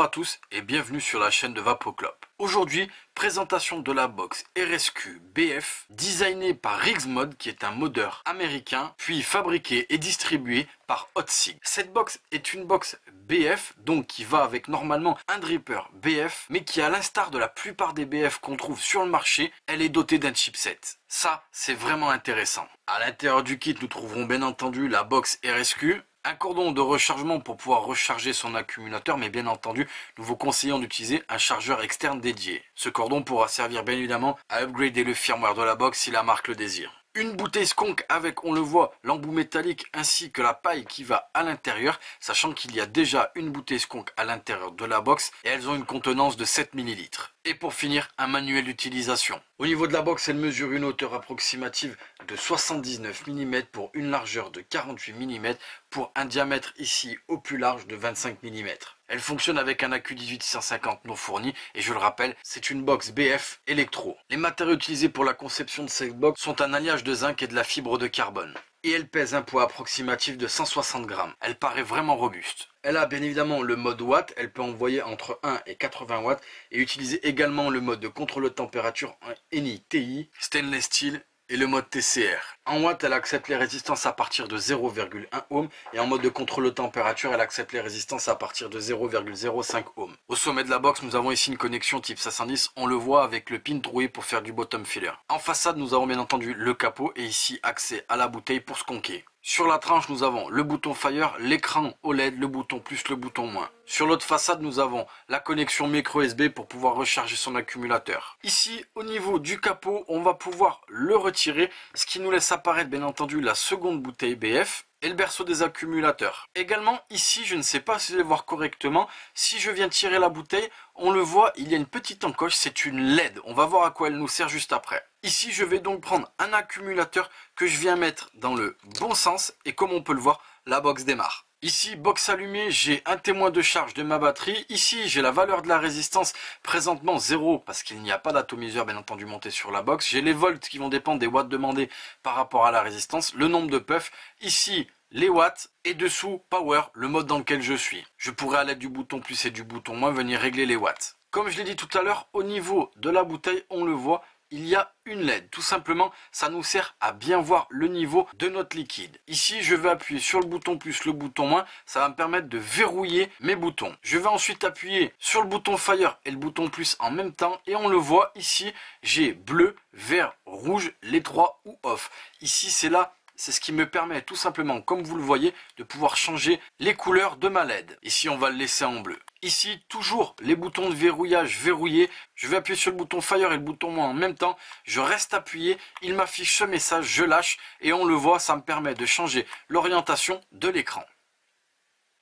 Bonjour à tous et bienvenue sur la chaîne de Vapoclop. Aujourd'hui, présentation de la box RSQ BF, designée par Rigsmod qui est un modeur américain, puis fabriquée et distribuée par Hotsig. Cette box est une box BF, donc qui va avec normalement un dripper BF, mais qui à l'instar de la plupart des BF qu'on trouve sur le marché, elle est dotée d'un chipset. Ça, c'est vraiment intéressant. À l'intérieur du kit, nous trouverons bien entendu la box RSQ, un cordon de rechargement pour pouvoir recharger son accumulateur, mais bien entendu, nous vous conseillons d'utiliser un chargeur externe dédié. Ce cordon pourra servir bien évidemment à upgrader le firmware de la box si la marque le désire. Une bouteille skunk avec, on le voit, l'embout métallique ainsi que la paille qui va à l'intérieur, sachant qu'il y a déjà une bouteille skunk à l'intérieur de la box et elles ont une contenance de 7 ml. Et pour finir, un manuel d'utilisation. Au niveau de la box, elle mesure une hauteur approximative de 79 mm pour une largeur de 48 mm pour un diamètre ici au plus large de 25 mm. Elle fonctionne avec un accu 18650 non fourni et je le rappelle, c'est une box BF électro. Les matériaux utilisés pour la conception de cette box sont un alliage de zinc et de la fibre de carbone. Et elle pèse un poids approximatif de 160 grammes. Elle paraît vraiment robuste. Elle a bien évidemment le mode watt, elle peut envoyer entre 1 et 80 watts et utiliser également le mode de contrôle de température en NI-TI, stainless steel et le mode TCR. En watts, elle accepte les résistances à partir de 0,1 ohm et en mode de contrôle de température, elle accepte les résistances à partir de 0,05 ohm. Au sommet de la box, nous avons ici une connexion type 510, on le voit avec le pin troué pour faire du bottom filler. En façade, nous avons bien entendu le capot et ici accès à la bouteille pour skunker. Sur la tranche, nous avons le bouton Fire, l'écran OLED, le bouton plus, le bouton moins. Sur l'autre façade, nous avons la connexion micro USB pour pouvoir recharger son accumulateur. Ici, au niveau du capot, on va pouvoir le retirer, ce qui nous laisse apparaître bien entendu la seconde bouteille BF et le berceau des accumulateurs. Également, ici, je ne sais pas si vous allez voir correctement, si je viens tirer la bouteille, on le voit, il y a une petite encoche, c'est une LED. On va voir à quoi elle nous sert juste après. Ici, je vais donc prendre un accumulateur que je viens mettre dans le bon sens et comme on peut le voir, la box démarre. Ici, box allumée, j'ai un témoin de charge de ma batterie. Ici, j'ai la valeur de la résistance, présentement 0 parce qu'il n'y a pas d'atomiseur bien entendu monté sur la box. J'ai les volts qui vont dépendre des watts demandés par rapport à la résistance, le nombre de puffs. Ici, les watts et dessous, power, le mode dans lequel je suis. Je pourrais à l'aide du bouton plus et du bouton moins venir régler les watts. Comme je l'ai dit tout à l'heure, au niveau de la bouteille, on le voit, il y a une LED. Tout simplement, ça nous sert à bien voir le niveau de notre liquide. Ici, je vais appuyer sur le bouton plus, le bouton moins. Ça va me permettre de verrouiller mes boutons. Je vais ensuite appuyer sur le bouton Fire et le bouton plus en même temps. Et on le voit ici, j'ai bleu, vert, rouge, les trois ou off. Ici, c'est ce qui me permet tout simplement, comme vous le voyez, de pouvoir changer les couleurs de ma LED. Ici, on va le laisser en bleu. Ici, toujours les boutons de verrouillage verrouillés. Je vais appuyer sur le bouton Fire et le bouton moins en même temps. Je reste appuyé, il m'affiche ce message, je lâche et on le voit, ça me permet de changer l'orientation de l'écran.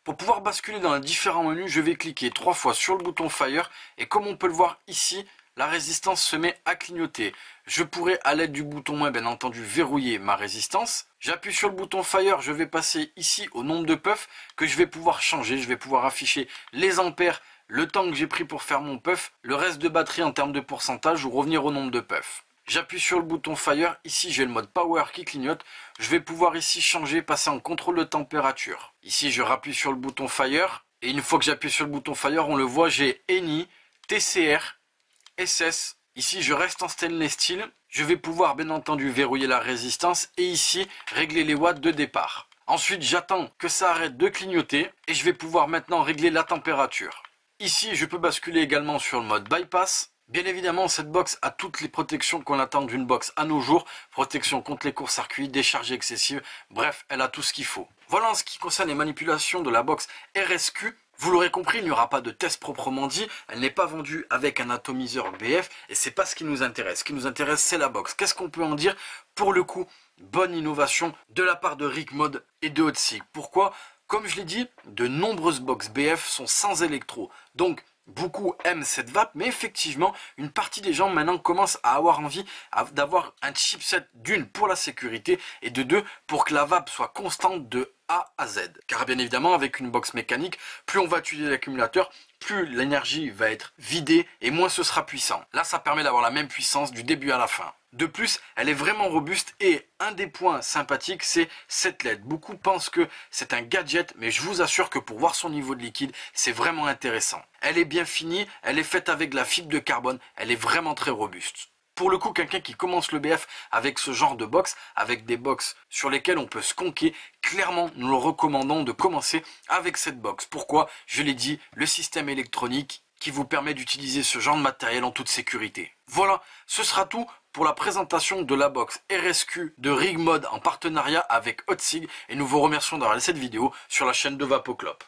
Pour pouvoir basculer dans les différents menus, je vais cliquer 3 fois sur le bouton Fire et comme on peut le voir ici, la résistance se met à clignoter. Je pourrais à l'aide du bouton moins bien entendu verrouiller ma résistance. J'appuie sur le bouton Fire, je vais passer ici au nombre de puffs que je vais pouvoir changer. Je vais pouvoir afficher les ampères, le temps que j'ai pris pour faire mon puff, le reste de batterie en termes de pourcentage ou revenir au nombre de puffs. J'appuie sur le bouton Fire, ici j'ai le mode Power qui clignote. Je vais pouvoir ici changer, passer en contrôle de température. Ici je rappuie sur le bouton Fire et une fois que j'appuie sur le bouton Fire, on le voit, j'ai NI, TCR, SS, ici je reste en stainless steel, je vais pouvoir bien entendu verrouiller la résistance et ici régler les watts de départ. Ensuite j'attends que ça arrête de clignoter et je vais pouvoir maintenant régler la température. Ici je peux basculer également sur le mode bypass. Bien évidemment cette box a toutes les protections qu'on attend d'une box à nos jours, protection contre les courts-circuits, décharge excessive, bref elle a tout ce qu'il faut. Voilà en ce qui concerne les manipulations de la box RSQ. Vous l'aurez compris, il n'y aura pas de test proprement dit, elle n'est pas vendue avec un atomiseur BF et c'est pas ce qui nous intéresse. Ce qui nous intéresse c'est la box. Qu'est-ce qu'on peut en dire? Pour le coup, bonne innovation de la part de Rigsmod et de Hotsig. Pourquoi? Comme je l'ai dit, de nombreuses box BF sont sans électro. Donc beaucoup aiment cette vape, mais effectivement, une partie des gens maintenant commencent à avoir envie d'avoir un chipset d'une pour la sécurité et de deux pour que la vape soit constante de A à Z. Car bien évidemment, avec une box mécanique, plus on va utiliser l'accumulateur, plus l'énergie va être vidée et moins ce sera puissant. Là, ça permet d'avoir la même puissance du début à la fin. De plus, elle est vraiment robuste et un des points sympathiques, c'est cette LED. Beaucoup pensent que c'est un gadget, mais je vous assure que pour voir son niveau de liquide, c'est vraiment intéressant. Elle est bien finie, elle est faite avec de la fibre de carbone, elle est vraiment très robuste. Pour le coup, quelqu'un qui commence le BF avec ce genre de box, avec des box sur lesquelles on peut se conquer, clairement, nous le recommandons de commencer avec cette box. Pourquoi? Je l'ai dit, le système électronique qui vous permet d'utiliser ce genre de matériel en toute sécurité. Voilà, ce sera tout pour la présentation de la box RSQ de RigMod en partenariat avec Hotsig et nous vous remercions d'avoir laissé cette vidéo sur la chaîne de Vapoclop.